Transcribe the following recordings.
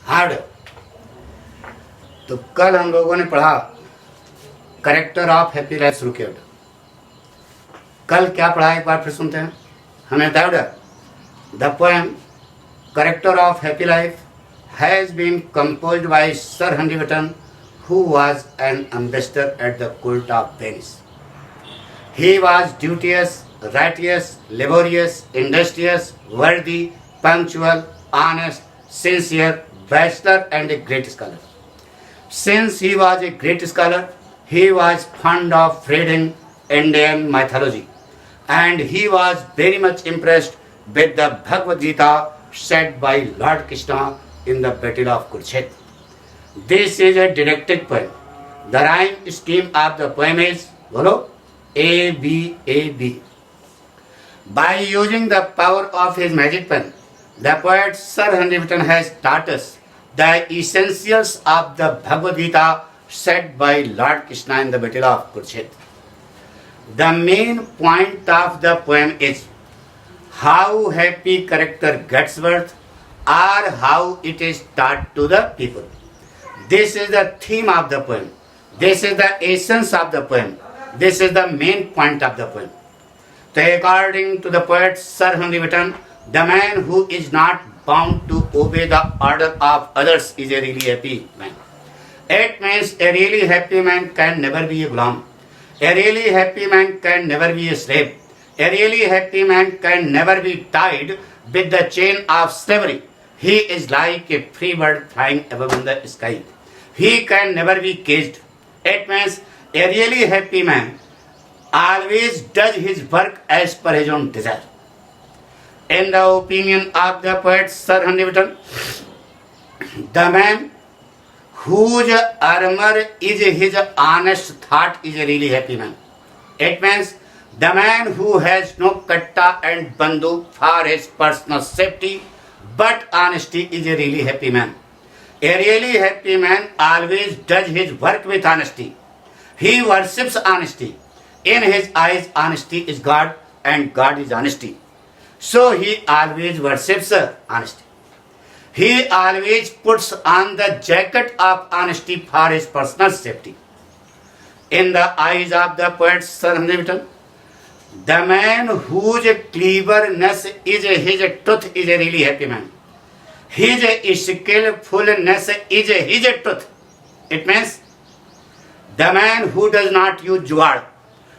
Hard. तो कल हम लोगों ने पढ़ा करेक्टर ऑफ हैप्पी लाइफ शुरू किया। कल क्या पढ़ा एक बार फिर सुनते हैं। हमें बताया the poem character of happy life has been composed by Sir Henry Wotton who was an ambassador at the court of Venice. He was duteous, righteous, laborious, industrious, worthy, punctual, honest, sincere, bachelor and a great scholar. Since he was a great scholar, he was fond of reading Indian mythology and he was very much impressed with the Bhagavad Gita said by Lord Krishna in the Battle of Kurukshetra. This is a didactic poem. The rhyme scheme of the poem is bolo A B A B. By using the power of his magic pen, the poet Sir Henry Wotton has taught us the essentials of the Bhagavad Gita said by Lord Krishna in the Battle of Kurukshetra. The main point of the poem is how happy character gets birth or how it is taught to the people. This is the theme of the poem. This is the essence of the poem. This is the main point of the poem. So according to the poet Sir Henry Wotton, the man who is not bound to obey the order of others is a really happy man. It means a really happy man can never be a ghulam. A really happy man can never be a slave. A really happy man can never be tied with the chain of slavery. He is like a free bird flying above in the sky. He can never be caged. It means a really happy man always does his work as per his own desire. In the opinion of the poet Sir Henry Wotton, the man whose armor is his honest thought is a really happy man. It means the man who has no katta and banduk for his personal safety, but honesty is a really happy man. A really happy man always does his work with honesty. He worships honesty. In his eyes, honesty is God and God is honesty. So he always worships honesty. He always puts on the jacket of honesty for his personal safety. In the eyes of the poet Sir Henry Wotton, the man whose cleverness is his truth is a really happy man. His skillfulness is his truth. It means the man who does not use jugaad,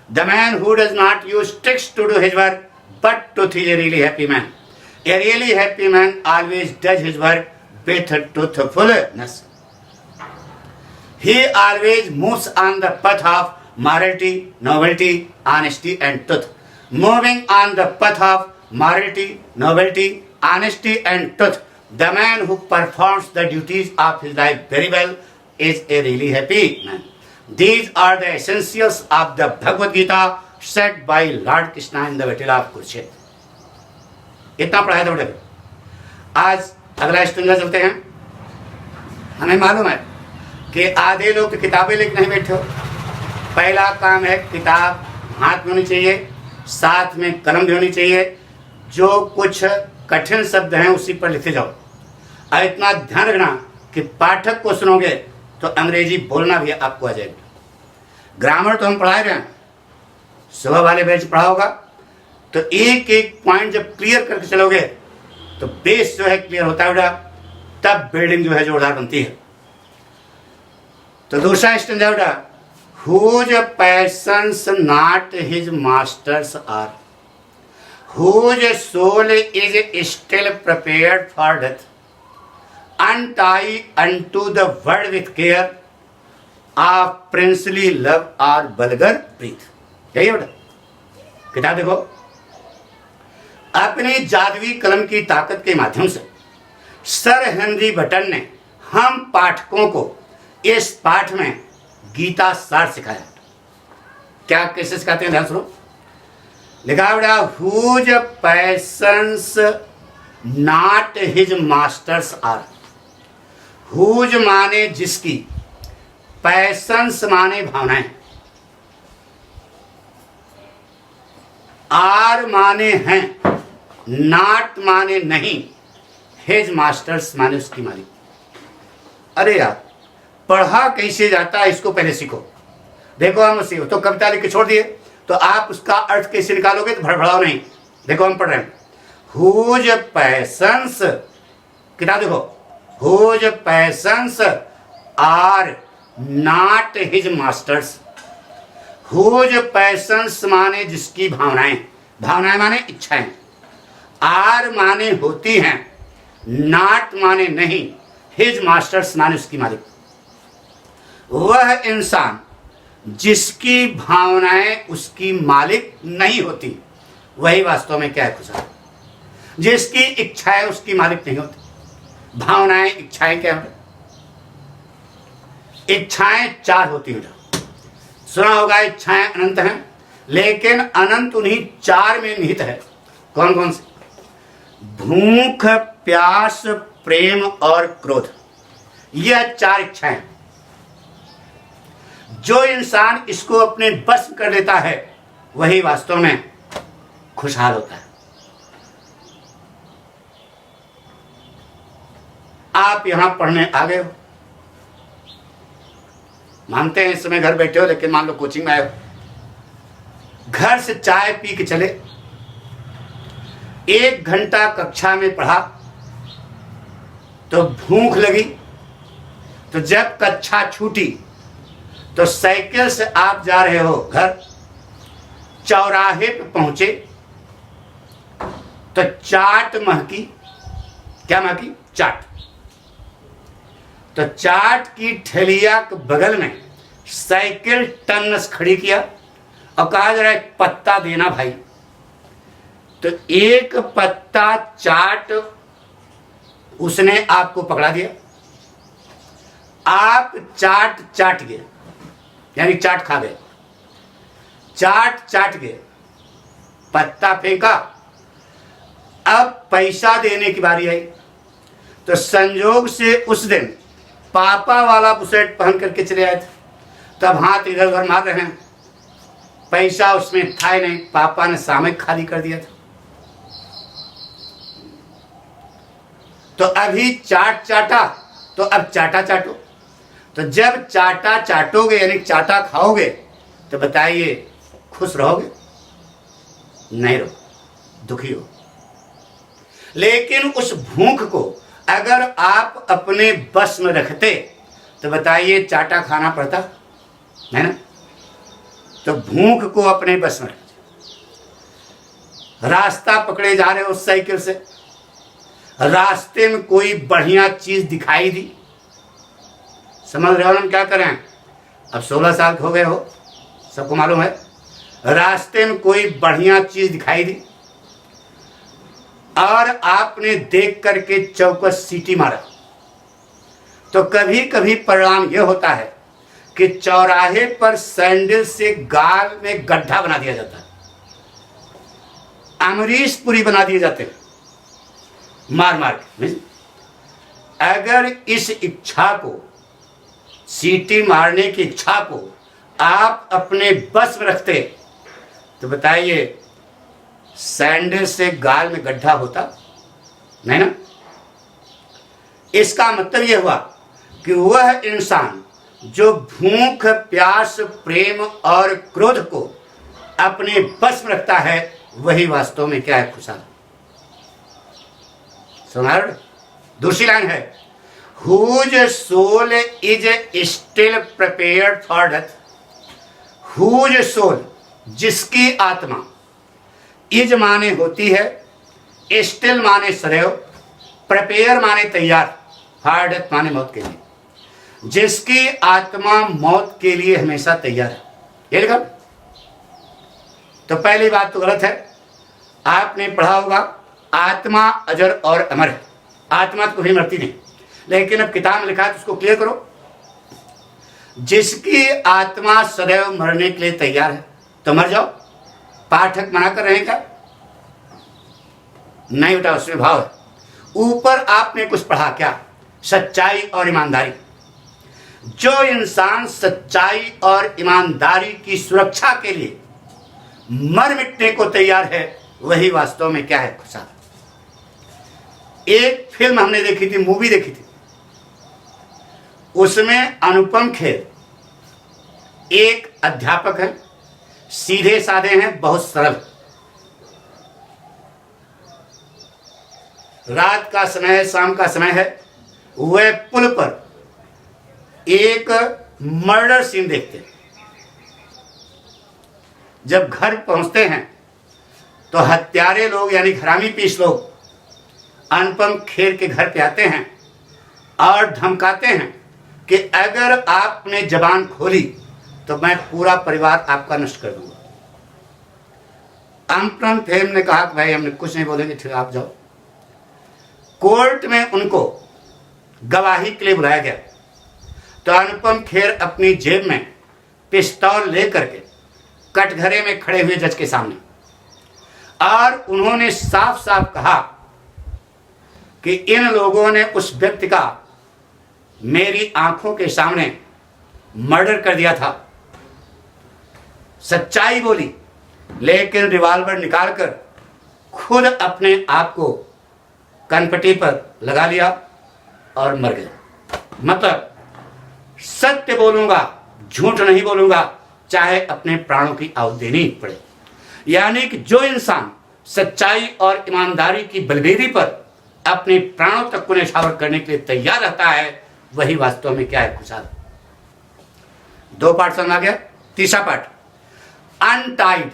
the man who does not use tricks to do his work, but truth is a really happy man. A really happy man always does his work with truthfulness. He always moves on the path of morality, nobility, honesty and truth. Moving on the path of morality, nobility, honesty and truth, the man who performs the duties of his life very well is a really happy man. These are the essentials of the Bhagavad Gita said by Lord Krishna in the Battle of Kurukshetra. इतना पढ़ाया था बेटे। आज अगला student चलते हैं। हमें मालूम है कि आधे लोग तो किताबें लेकर नहीं बैठे हो। पहला काम है किताब हाथ में होनी चाहिए, साथ में कलम भी होनी चाहिए। जो कुछ कठिन शब्द हैं उसी पर लिखे जाओ। और इतना ध्यान रखना कि पाठक को सुनोगे तो अंग्रेजी बोलना भी आपको आ जाएगा। ग्रामर तो हम पढ़ा रहे हैं, सुबह वाले बैच पढ़ा होगा, तो एक एक पॉइंट जब क्लियर करके चलोगे तो बेस जो है क्लियर होता है बेटा, तब बिल्डिंग जो है जोरदार बनती है। तो दूसरा स्टैंड है बेटा, whose passions not his masters are, whose soul is still prepared for death, untie unto the world with care of princely love or vulgar breath. यही है बेटा। किताब देखो, अपनी जादुई कलम की ताकत के माध्यम से सर हेनरी बटन ने हम पाठकों को इस पाठ में गीता सार सिखाया। क्या कैसे सिखाते हैं, ध्यान सुनो। लिखा बेटा, whose passions not his masters are. Whose माने जिसकी, पैशंस माने भावनाएं, आर माने हैं, नॉट माने नहीं, हिज मास्टर्स माने उसकी मालिक। अरे यार, पढ़ा कैसे जाता है इसको पहले सीखो। देखो हम सीखो तो कविता लिख के छोड़ दिए, तो आप उसका अर्थ कैसे निकालोगे? तो भड़बड़ाओ नहीं। देखो हम पढ़ रहे हैं, हुज पैशंस, किताब देखो, whose passions are not his masters. Whose passions माने जिसकी भावनाएं, भावनाएं माने इच्छाएं, आर माने होती हैं, नॉट माने नहीं, हिज मास्टर्स माने उसकी मालिक। वह इंसान जिसकी भावनाएं उसकी मालिक नहीं होती, वही वास्तव में क्या है? खुशहाल। जिसकी इच्छाएं उसकी मालिक नहीं होती। भावनाएं, इच्छाएं क्या है? इच्छाएं चार होती हैं। सुना होगा इच्छाएं अनंत हैं, लेकिन अनंत उन्हीं चार में निहित है। कौन कौन से? भूख, प्यास, प्रेम और क्रोध। यह चार इच्छाएं। जो इंसान इसको अपने बस में कर लेता है, वही वास्तव में खुशहाल होता है। आप यहां पढ़ने आ गए हो, मानते हैं इस समय घर बैठे हो, लेकिन मान लो कोचिंग में आए हो, घर से चाय पी के चले, 1 घंटा कक्षा में पढ़ा, तो भूख लगी, तो जब कक्षा छूटी तो साइकिल से आप जा रहे हो घर, चौराहे पे पहुंचे तो चाट महकी। क्या महकी? चाट। तो चाट की ठेलिया के बगल में साइकिल टन्नस खड़ी किया और कहा जरा एक पत्ता देना भाई। तो एक पत्ता चाट उसने आपको पकड़ा दिया, आप चाट चाट गए, यानी चाट खा गए, चाट चाट गए, पत्ता फेंका। अब पैसा देने की बारी आई, तो संजोग से उस दिन पापा वाला बुशर्ट पहन करके चले आए थे, तब हाथ इधर उधर मार रहे हैं, पैसा उसमें था ही नहीं, पापा ने सामयिक खाली कर दिया था। तो अभी चाट चाटा, तो अब चाटा चाटो। तो जब चाटा चाटोगे यानी चाटा खाओगे, तो बताइए खुश रहोगे? नहीं रहो, दुखी हो। लेकिन उस भूख को अगर आप अपने बस में रखते, तो बताइए चाटा खाना पड़ता है ना? तो भूख को अपने बस में रखते। रास्ता पकड़े जा रहे हो साइकिल से, रास्ते में कोई बढ़िया चीज दिखाई दी, समझ रहे हो हम क्या करें? अब 16 साल के हो गए हो, सबको मालूम है। रास्ते में कोई बढ़िया चीज दिखाई दी और आपने देख करके चौकस सीटी मारा, तो कभी कभी परिणाम यह होता है कि चौराहे पर सैंडल से गाल में गड्ढा बना दिया जाता है, अमरीश पुरी बना दिए जाते हैं मार मार के। अगर इस इच्छा को, सीटी मारने की इच्छा को आप अपने बस में रखते, तो बताइए सैंडल से गाल में गड्ढा होता नहीं ना? इसका मतलब यह हुआ कि वह इंसान जो भूख, प्यास, प्रेम और क्रोध को अपने बस में रखता है, वही वास्तव में क्या है? खुशहाल। सुना? दूसरी लाइन है, whose soul is still prepared for death। whose soul, जिसकी आत्मा, इज माने होती है, स्टिल माने सदैव, प्रिपेयर माने तैयार, फॉर डेथ माने मौत के लिए, जिसकी आत्मा मौत के लिए हमेशा तैयार है। ये लिखा। तो पहली बात तो गलत है। आपने पढ़ा होगा आत्मा अजर और अमर है, आत्मा तो कभी मरती नहीं, लेकिन अब किताब में लिखा है तो उसको क्लियर करो। जिसकी आत्मा सदैव मरने के लिए तैयार है, तो मर जाओ। पाठक मना कर रहे हैं क्या? नहीं बेटा, उसमें भाव है। ऊपर आपने कुछ पढ़ा क्या? सच्चाई और ईमानदारी। जो इंसान सच्चाई और ईमानदारी की सुरक्षा के लिए मर मिटने को तैयार है, वही वास्तव में क्या है? खुशहाल। एक फिल्म हमने देखी थी, मूवी देखी थी, उसमें अनुपम खेर एक अध्यापक है, सीधे साधे हैं, बहुत सरल। रात का समय है, शाम का समय है, वह पुल पर एक मर्डर सीन देखते हैं। जब घर पहुंचते हैं तो हत्यारे लोग यानी हरामी पीस लोग अनुपम खेर के घर पे आते हैं और धमकाते हैं कि अगर आपने जबान खोली तो मैं पूरा परिवार आपका नष्ट कर दूंगा। अनुपम खेर ने कहा कि भाई हमने कुछ नहीं बोलेंगे, ठीक आप जाओ। कोर्ट में उनको गवाही के लिए बुलाया गया तो अनुपम खेर अपनी जेब में पिस्तौल लेकर के कटघरे में खड़े हुए जज के सामने, और उन्होंने साफ साफ कहा कि इन लोगों ने उस व्यक्ति का मेरी आंखों के सामने मर्डर कर दिया था। सच्चाई बोली, लेकिन रिवॉल्वर निकालकर खुद अपने आप को कनपटी पर लगा लिया और मर गए। मतलब सत्य बोलूंगा, झूठ नहीं बोलूंगा, चाहे अपने प्राणों की आहुति देनी पड़े। यानी कि जो इंसान सच्चाई और ईमानदारी की बलवेदी पर अपने प्राणों तक को न्यौछावर करने के लिए तैयार रहता है, वही वास्तव में क्या है, खुशहाल। 2 पार्ट समझ आ गया। तीसरा part, untied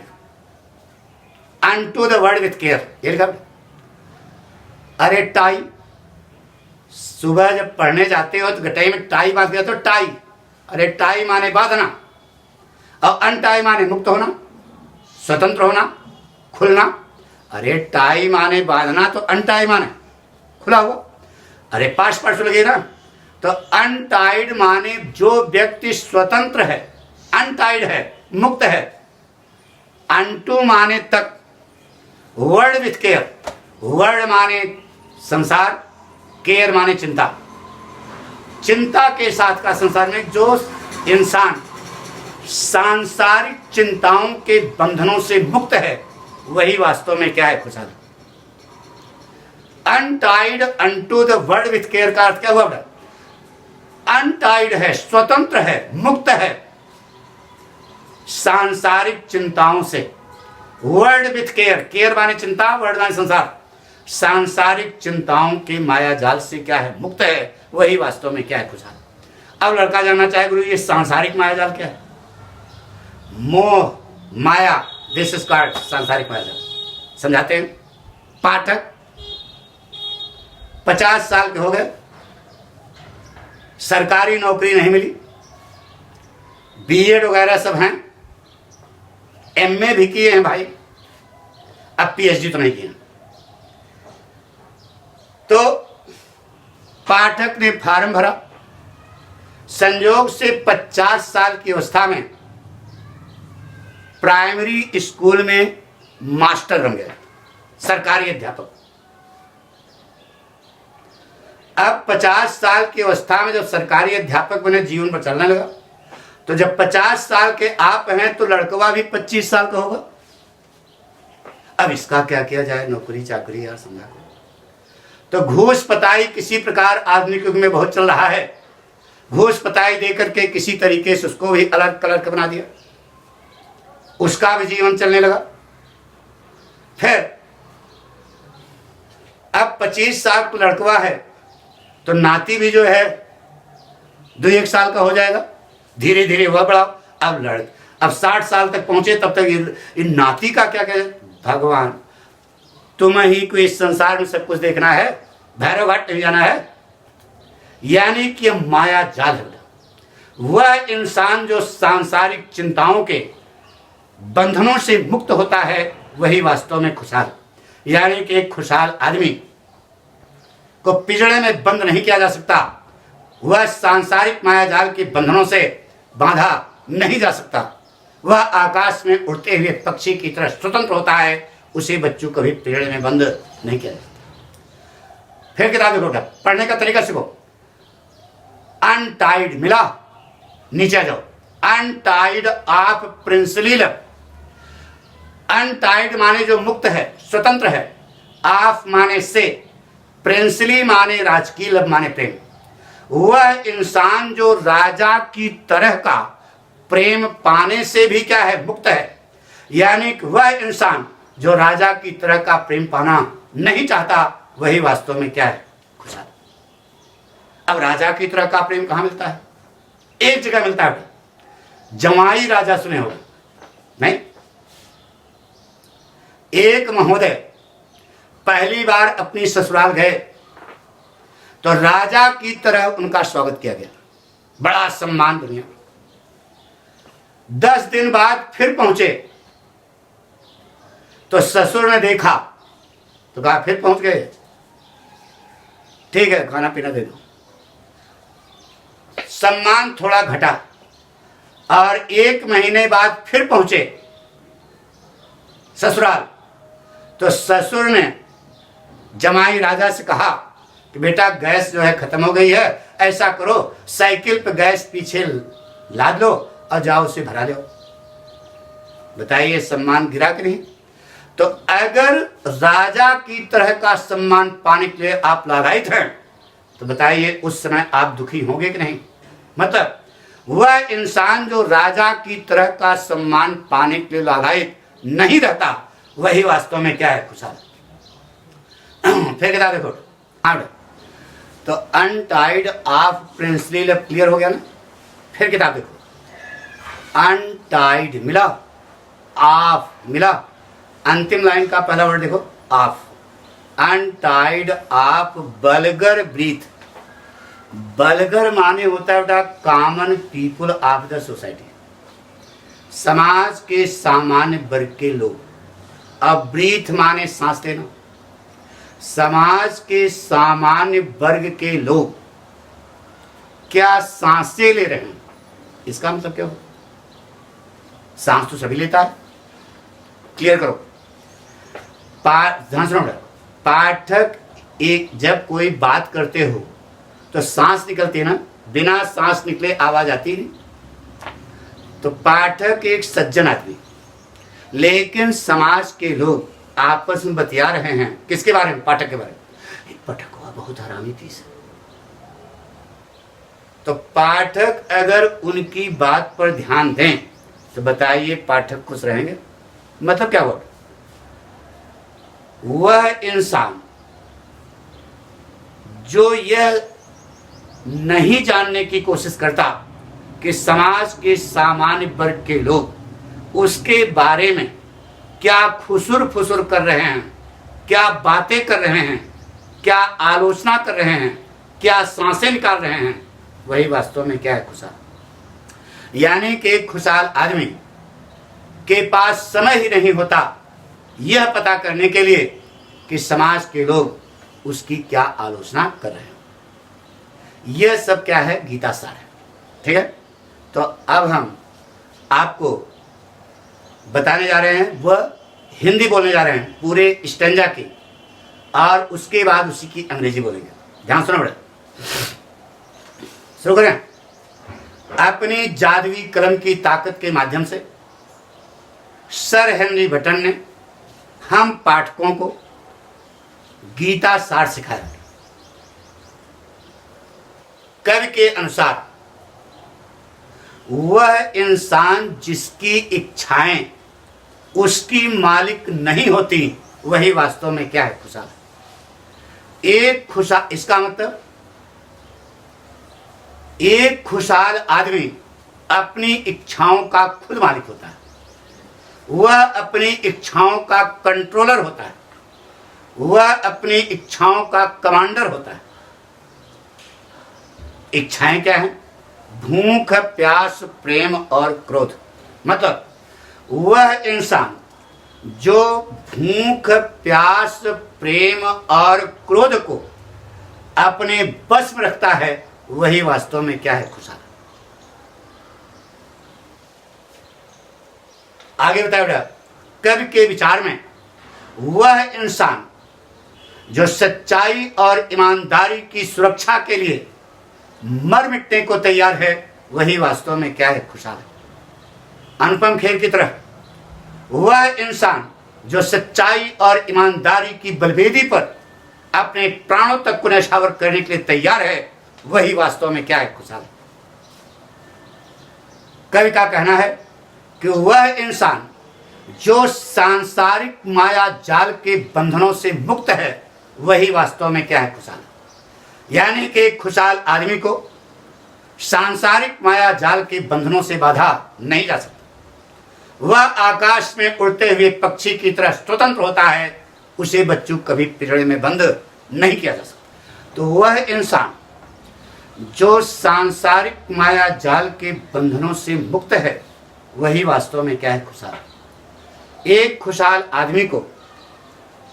unto the word with care. ये लिखा, अरे टाई, सुबह जब पढ़ने जाते हो तो गटाई में टाई बांध दिया तो टाई, अरे टाई माने बांधना, और अनटाई माने मुक्त होना, स्वतंत्र होना, खुलना। अरे टाई माने बांधना तो अनटाई माने खुला हुआ। अरे पास पास लगे ना, तो अनटाइड माने जो व्यक्ति स्वतंत्र है, अनटाइड है, मुक्त है। अनटू माने तक, वर्ड विथ केयर, वर्ड माने संसार, केयर माने चिंता। चिंता के साथ का संसार में जो इंसान सांसारिक चिंताओं के बंधनों से मुक्त है, वही वास्तव में क्या है, खुशहाल। Untied unto the word with care का अर्थ क्या हुआ? अनटाइड है, स्वतंत्र है, मुक्त है सांसारिक चिंताओं से। वर्ड विथ केयर, केयर माने चिंता, वर्ड माने संसार। सांसारिक चिंताओं के माया जाल से क्या है, मुक्त है, वही वास्तव में क्या है, खुशहाल। अब लड़का जानना चाहे गुरु ये सांसारिक माया जाल क्या है? मोह माया, दिस इज कॉल्ड सांसारिक माया जाल। समझाते हैं। पाठक 50 साल के हो गए, सरकारी नौकरी नहीं मिली, बीएड वगैरह सब हैं, एमए भी किए हैं भाई, अब पीएचडी तो नहीं किए। तो पाठक ने फॉर्म भरा, संयोग से 50 साल की अवस्था में प्राइमरी स्कूल में मास्टर बन गया, सरकारी अध्यापक। अब 50 साल की अवस्था में जब सरकारी अध्यापक बने, जीवन पर चलने लगा, तो जब 50 साल के आप हैं तो लड़कवा भी 25 साल का होगा। अब इसका क्या किया जाए, नौकरी चाकरी यार समझा को। तो घूस पताई किसी प्रकार आधुनिक युग में बहुत चल रहा है। घूस पताई देकर के किसी तरीके से उसको भी अलग कलर का बना दिया, उसका भी जीवन चलने लगा। फिर अब 25 साल का लड़कवा है तो नाती भी जो है 2-1 साल का हो जाएगा, धीरे धीरे वह बढ़ाओ। अब 60 साल तक पहुंचे, तब तक इन नाती का क्या कहे, भगवान तुम ही को इस संसार में सब कुछ देखना है, भैरव घाट नहीं जाना है। यानी कि माया जाल है। वह इंसान जो सांसारिक चिंताओं के बंधनों से मुक्त होता है, वही वास्तव में खुशहाल। यानी कि एक खुशहाल आदमी को पिंजड़े में बंद नहीं किया जा सकता, वह सांसारिक मायाजाल के बंधनों से बांधा नहीं जा सकता। वह आकाश में उड़ते हुए पक्षी की तरह स्वतंत्र होता है, उसे बच्चों को भी पिंजड़े में बंद नहीं किया जा सकता। फिर किताब देखो, पढ़ने का तरीका सीखो। अनटाइड मिला, नीचे जाओ। Untied of princely love. Untied माने जो मुक्त है, स्वतंत्र है। ऑफ माने से, प्रिंसली माने राजकीय, लव माने प्रेम। वह इंसान जो राजा की तरह का प्रेम पाने से भी क्या है, मुक्त है। यानी कि वह इंसान जो राजा की तरह का प्रेम पाना नहीं चाहता, वही वास्तव में क्या है, खुशहाल। अब राजा की तरह का प्रेम कहां मिलता है? एक जगह मिलता है, जमाई राजा, सुने होगा नहीं? एक महोदय पहली बार अपनी ससुराल गए तो राजा की तरह उनका स्वागत किया गया, बड़ा सम्मान दुनिया। 10 दिन बाद फिर पहुंचे तो ससुर ने देखा तो कहा फिर पहुंच गए, ठीक है खाना पीना दे दो। सम्मान थोड़ा घटा और 1 महीने बाद फिर पहुंचे ससुराल तो ससुर ने जमाई राजा से कहा कि बेटा गैस जो है खत्म हो गई है, ऐसा करो साइकिल पे गैस पीछे लाद लो और जाओ उसे भरा लो। बताइए सम्मान गिरा कि नहीं? तो अगर राजा की तरह का सम्मान पाने के लिए आप लालायित हैं तो बताइए उस समय आप दुखी होंगे कि नहीं? मतलब वह इंसान जो राजा की तरह का सम्मान पाने के लिए लालायित नहीं रहता, वही वास्तव में क्या है, खुशहाल। फिर किताब देखो, तो untied of princely love clear हो गया ना। फिर किताब देखो, अनटाइड मिला, ऑफ मिला, अंतिम लाइन का पहला वर्ड देखो of. Untied of vulgar breath. Vulgar माने होता है बेटा common people of the society, समाज के सामान्य वर्ग के लोग। अब ब्रीथ माने सांस लेना, समाज के सामान्य वर्ग के लोग क्या सांसें ले रहे हैं, इसका मतलब क्या हो? सांस तो सभी लेता है, क्लियर करो। ध्यान सुनो, पाठक एक जब कोई बात करते हो तो सांस निकलती है ना, बिना सांस निकले आवाज आती नहीं। तो पाठक एक सज्जन आदमी, लेकिन समाज के लोग आपस में बतिया रहे हैं किसके बारे में? पाठक के बारे में। पाठक हुआ बहुत हरामी पीस है। तो पाठक अगर उनकी बात पर ध्यान दें तो बताइए पाठक खुश रहेंगे? मतलब क्या हुआ? वह इंसान जो यह नहीं जानने की कोशिश करता कि समाज के सामान्य वर्ग के लोग उसके बारे में क्या खुसुर फुसुर कर रहे हैं, क्या बातें कर रहे हैं, क्या आलोचना कर रहे हैं, क्या सांसें निकाल रहे हैं, वही वास्तव में क्या है, खुशहाल। यानी कि एक खुशहाल आदमी के पास समय ही नहीं होता यह पता करने के लिए कि समाज के लोग उसकी क्या आलोचना कर रहे हैं। यह सब क्या है, गीता सार है, ठीक है। तो अब हम आपको बताने जा रहे हैं, वह हिंदी बोलने जा रहे हैं पूरे स्टैंजा की, और उसके बाद उसी की अंग्रेजी बोलेंगे। ध्यान सुनो बेटा, शुरू करें। अपनी जादुई कलम की ताकत के माध्यम से सर हेनरी बटन ने हम पाठकों को गीता सार सिखाया। कवि के अनुसार वह इंसान जिसकी इच्छाएं उसकी मालिक नहीं होती, वही वास्तव में क्या है, खुशहाल। एक खुशहाल, इसका मतलब एक खुशहाल आदमी अपनी इच्छाओं का खुद मालिक होता है, वह अपनी इच्छाओं का कंट्रोलर होता है, वह अपनी इच्छाओं का कमांडर होता है। इच्छाएं क्या हैं? भूख, प्यास, प्रेम और क्रोध। मतलब वह इंसान जो भूख, प्यास, प्रेम और क्रोध को अपने बस में रखता है, वही वास्तव में क्या है, खुशहाल। आगे बताया बेटा, कवि के विचार में वह इंसान जो सच्चाई और ईमानदारी की सुरक्षा के लिए मर मिटने को तैयार है, वही वास्तव में क्या है, खुशहाल है। अनुपम खेर की तरह वह इंसान जो सच्चाई और ईमानदारी की बलवेदी पर अपने प्राणों तक को न्यौछावर करने के लिए तैयार है, वही वास्तव में क्या है? खुशहाल। कवि का कहना है कि वह इंसान जो सांसारिक माया जाल के बंधनों से मुक्त है, वही वास्तव में क्या है? खुशहाल। यानी कि एक खुशहाल आदमी को सांसारिक माया जाल के बंधनों से बाधा नहीं जा सकता। वह आकाश में उड़ते हुए पक्षी की तरह स्वतंत्र होता है, उसे बच्चों कभी पिंजड़े में बंद नहीं किया जा सकता। तो वह इंसान जो सांसारिक माया जाल के बंधनों से मुक्त है, वही वास्तव में क्या है? खुशहाल। एक खुशहाल आदमी को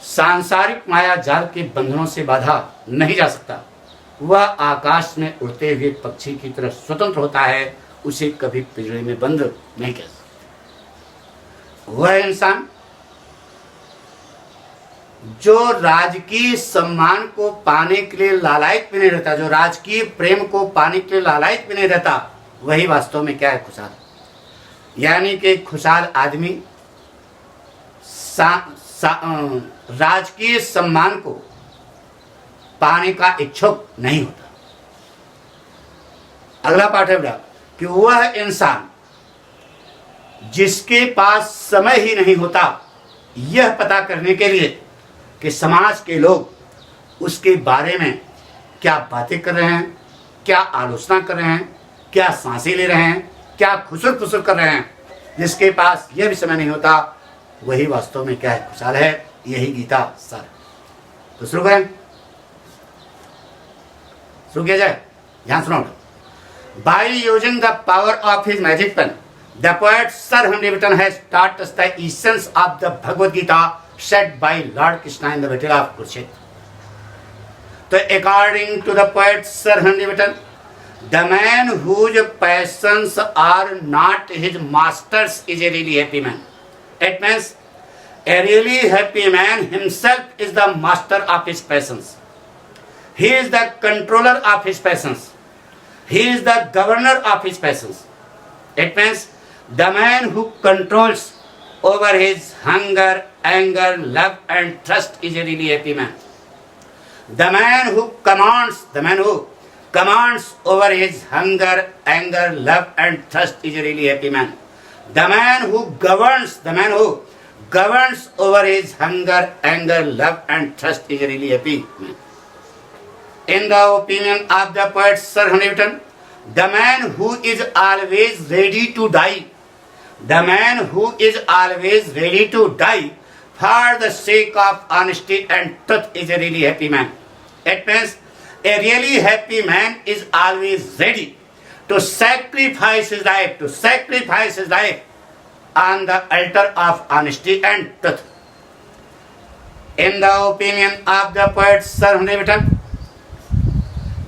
सांसारिक माया जाल के बंधनों से बाधा नहीं जा सकता। वह आकाश में उड़ते हुए पक्षी की तरह स्वतंत्र होता है, उसे कभी पिंजरे में बंद नहीं किया जा सकता। वह इंसान जो राजकीय सम्मान को पाने के लिए लालायित भी नहीं रहता, जो राजकीय प्रेम को पाने के लिए लालायित भी नहीं रहता, वही वास्तव में क्या है? खुशहाल। यानी कि खुशहाल आदमी राजकीय सम्मान को पाने का इच्छुक नहीं होता। अगला पाठ है बेटा कि वह इंसान जिसके पास समय ही नहीं होता यह पता करने के लिए कि समाज के लोग उसके बारे में क्या बातें कर रहे हैं, क्या आलोचना कर रहे हैं, क्या सांसें ले रहे हैं, क्या खुसर फुसर कर रहे हैं, जिसके पास यह भी समय नहीं होता, वही वास्तव में क्या है? खुशहाल है। यही गीता सार। तो शुरू करें, शुरू किया जाए। ध्यान सुनो। By using the power of his magic pen, the poet Sir Henry Wotton has taught us the essence of the Bhagavad Gita said by Lord Krishna in the Battle of Kurukshetra. So according to the poet Sir Henry Wotton, the man whose passions are not his masters is a really happy man. It means a really happy man himself is the master of his passions. He is the controller of his passions. He is the governor of his passions. It means the man who controls over his hunger, anger, love and trust is a really happy man. The man who commands over his hunger, anger, love and trust is a really happy man. The man who governs over his hunger, anger, love and trust is a really happy man. In the opinion of the poet Sir Henry Wotton, the man who is always ready to die, for the sake of honesty and truth is a really happy man. It means a really happy man is always ready to sacrifice his life, on the altar of honesty and truth. In the opinion of the poet Sir Henry Wotton,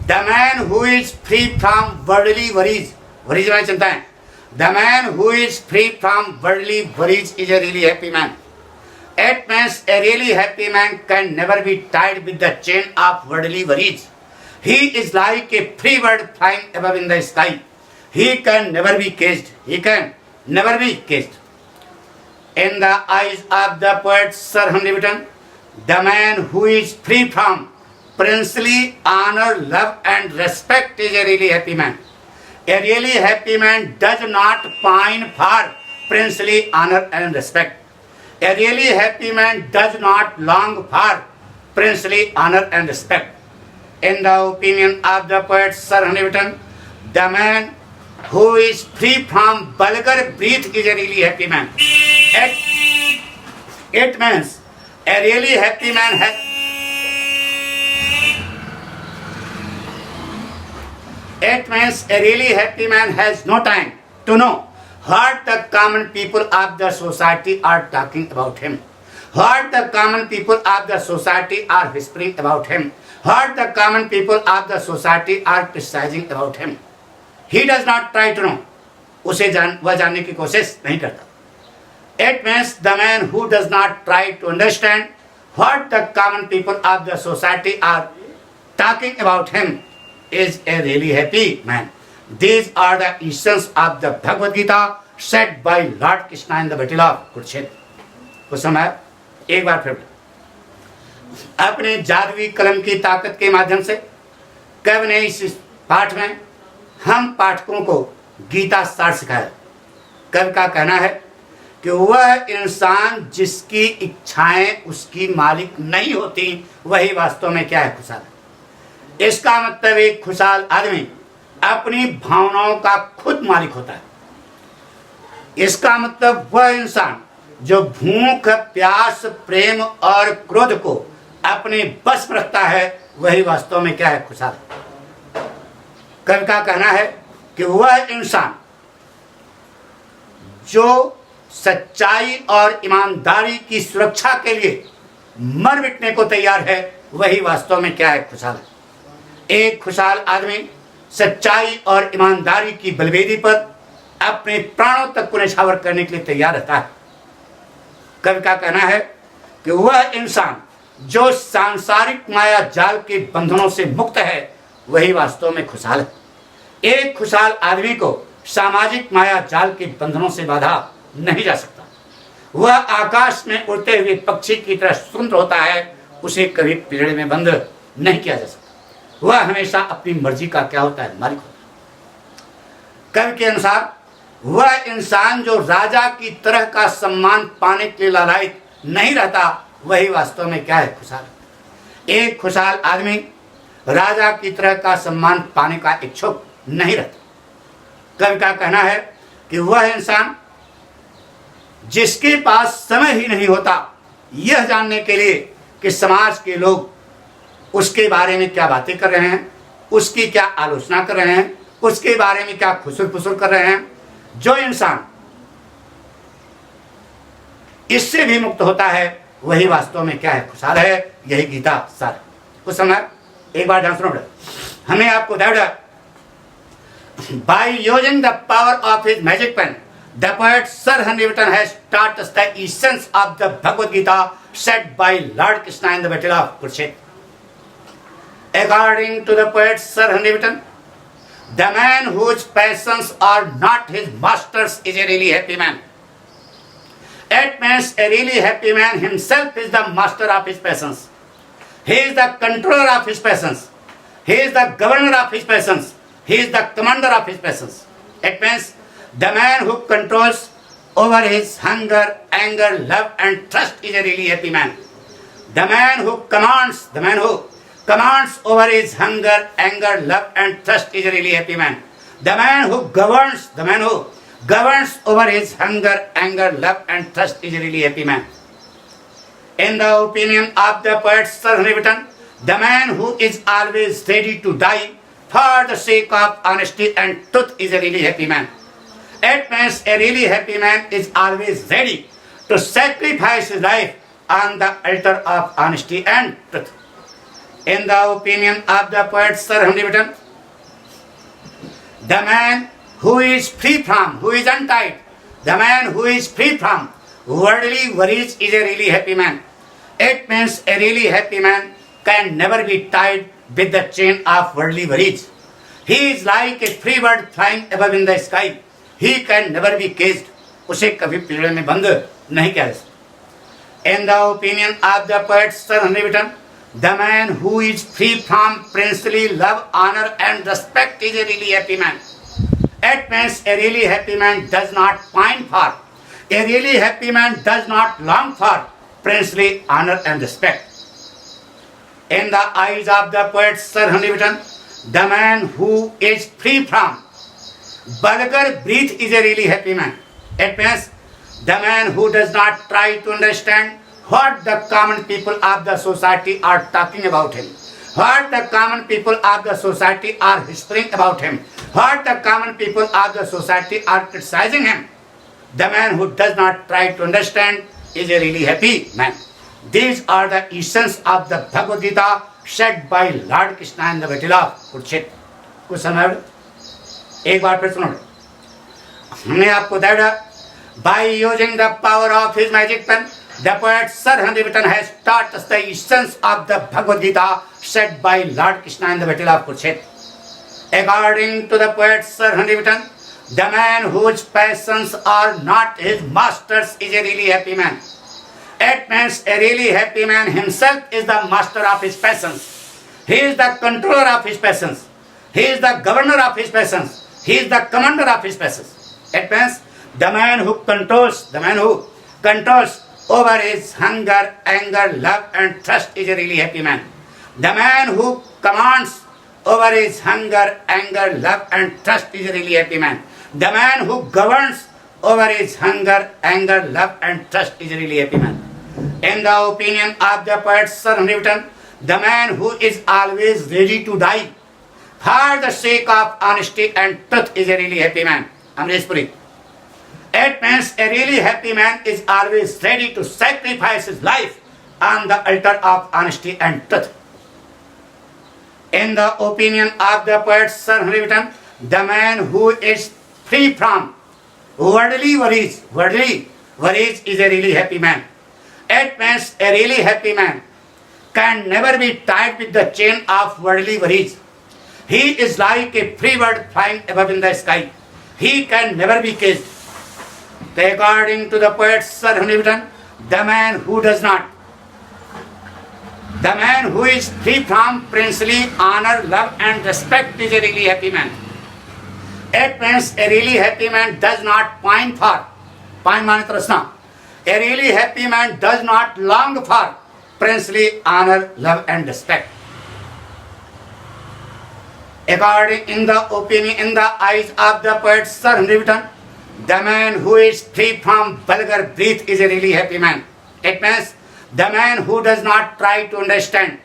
the man who is free from worldly worries, the man who is free from worldly worries is a really happy man. It means a really happy man can never be tied with the chain of worldly worries. He is like a free bird flying above in the sky. He can never be caged. In the eyes of the poet Sir Henry Wotton, the man who is free from princely honor, love and respect is a really happy man. A really happy man does not pine for princely honor and respect. A really happy man does not long for princely honor and respect. In the opinion of the poet Sir Henry Wotton, the man who is free from vulgar breath is a really happy man. It means a really happy man has no time to know what the common people of the society are talking about him, what the common people of the society are whispering about him, what the common people of the society are criticizing about him. He does not try to know. वह जानने की कोशिश नहीं करता. It means the man who does not try to understand what the common people of the society are talking about him is a really happy man. These are the essence of the Bhagavad Gita said by Lord Krishna in the Battle of Kurukshetra. उस समय एक बार फिर अपने जादुई कलम की ताकत के माध्यम से कवि ने इस पाठ में हम पाठकों को गीता सार सिखाया। कवि का कहना है कि वह इंसान जिसकी इच्छाएं उसकी मालिक नहीं होती वही वास्तव में क्या है, खुशहाल है। इसका मतलब एक खुशहाल आदमी अपनी भावनाओं का खुद मालिक होता है। इसका मतलब वह इंसान जो भूख, प्यास, प्रेम और क्रोध को अपने बस में रखता है वही वास्तव में क्या है, खुशहाल है। कवि का कहना है कि वह इंसान जो सच्चाई और ईमानदारी की सुरक्षा के लिए मर मिटने को तैयार है वही वास्तव में क्या है, खुशहाल है। एक खुशहाल आदमी सच्चाई और ईमानदारी की बलवेदी पर अपने प्राणों तक को न्यौछावर करने के लिए तैयार रहता है। कवि का कहना है कि वह इंसान जो सांसारिक माया जाल के बंधनों से मुक्त है वही वास्तव में खुशहाल है। एक खुशहाल आदमी को सामाजिक माया जाल के बंधनों से बाधा नहीं जा सकता। वह आकाश में उड़ते हुए पक्षी की तरह सुंदर होता है, उसे कभी पिंजड़े में बंद नहीं किया जा सकता। वह हमेशा अपनी मर्जी का क्या होता है, मालिक होता है। कवि के अनुसार वह इंसान जो राजा की तरह का सम्मान पाने के लिए लालायित नहीं रहता वही वास्तव में क्या है, खुशहाल है। एक खुशहाल आदमी राजा की तरह का सम्मान पाने का इच्छुक नहीं रहता। कवि का कहना है कि वह इंसान जिसके पास समय ही नहीं होता यह जानने के लिए कि समाज के लोग उसके बारे में क्या बातें कर रहे हैं, उसकी क्या आलोचना कर रहे हैं, उसके बारे में क्या खुसुर फुसुर कर रहे हैं, जो इंसान इससे भी मुक्त होता है वही वास्तव में क्या है, खुशहाल है। यही गीता सार। कुछ समय एक बार ध्यान सुनो। हमें आपको by using the power of his magic pen, the poet Sir Henry Wotton has taught us the essence of the Bhagavad Gita said by Lord Krishna in the battle of Kurukshetra. According to the poet Sir Henry Wotton, the man whose passions are not his masters is a really happy man. It means a really happy man himself is the master of his passions. He is the controller of his passions. He is the governor of his passions. He is the commander of his passions. It means the man who controls over his hunger, anger, love and trust is a really happy man. The man who commands over his hunger, anger, love and trust is a really happy man. The man who governs over his hunger, anger, love and trust is a really happy man. In the opinion of the poet Sir Henry Wotton, the man who is always ready to die for the sake of honesty and truth is a really happy man. It means a really happy man is always ready to sacrifice his life on the altar of honesty and truth. In the opinion of the poet Sir Henry Wotton, the man who is free from, who is untied, the man who is free from worldly worries is a really happy man. It means a really happy man can never be tied with the chain of worldly worries. He is like a free bird flying above in the sky. He can never be caged. उसे कभी पिंजरे में बंद नहीं किया जा सकता. In the opinion of the poet Sir Henry Wotton, the man who is free from princely love, honor and respect is a really happy man. It means a really happy man does not pine for, a really happy man does not long for princely honor and respect. In the eyes of the poet Sir Henry Wotton, the man who is free from vulgar breath is a really happy man. It means the man who does not try to understand what the common people of the society are talking about him, what the common people of the society are whispering about him, what the common people of the society are criticizing him. The man who does not try to understand is a really happy man. These are the essence of the Bhagavad Gita said by Lord Krishna in the battle of Kurukshetra. कुछ समझ एक बार फिर सुनो. हमने आपको बताया by using the power of his magic pen, the poet Sir Henry Wotton has taught us the essence of the Bhagavad Gita said by Lord Krishna in the battle of Kurukshetra. According to the poet Sir Henry Wotton, the man whose passions are not his masters is a really happy man. It means a really happy man himself is the master of his passions. He is the controller of his passions. He is the governor of his passions. He is the commander of his passions. It means the man who controls over his hunger, anger, love and thirst is a really happy man. The man who commands over his hunger, anger, love and thirst is a really happy man. The man who governs over his hunger, anger, love and thirst is a really happy man. In the opinion of the poet Sir Henry Wotton, the man who is always ready to die for the sake of honesty and truth is a really happy man. Amresh Puri. It means a really happy man is always ready to sacrifice his life on the altar of honesty and truth. In the opinion of the poet Sir Henry Wotton, the man who is free from worldly worries is a really happy man. It means a really happy man can never be tied with the chain of worldly worries. He is like a free bird flying above in the sky. He can never be caged. According to the poet Sir Henry Wotton, the man who is free from princely honor, love and respect is a really happy man. It means a really happy man does not pine mane trasna. A really happy man does not long for princely honor, love and respect. According in the eyes of the poet Sir Henry Wotton, the man who is free from vulgar breath is a really happy man. It means the man who does not try to understand,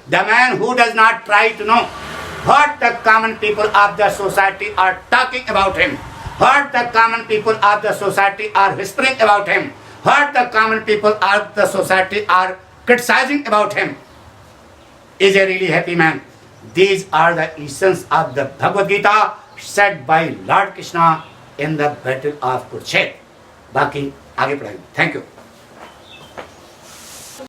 the man who does not try to know what the common people of the society are talking about him, what the common people of the society are whispering about him, what the common people of the society are criticizing about him, is a really happy man. These are the essence of the Bhagavad Gita said by Lord Krishna in the battle of Kurukshetra. बाकी आगे पढ़ाएंगे. Thank you.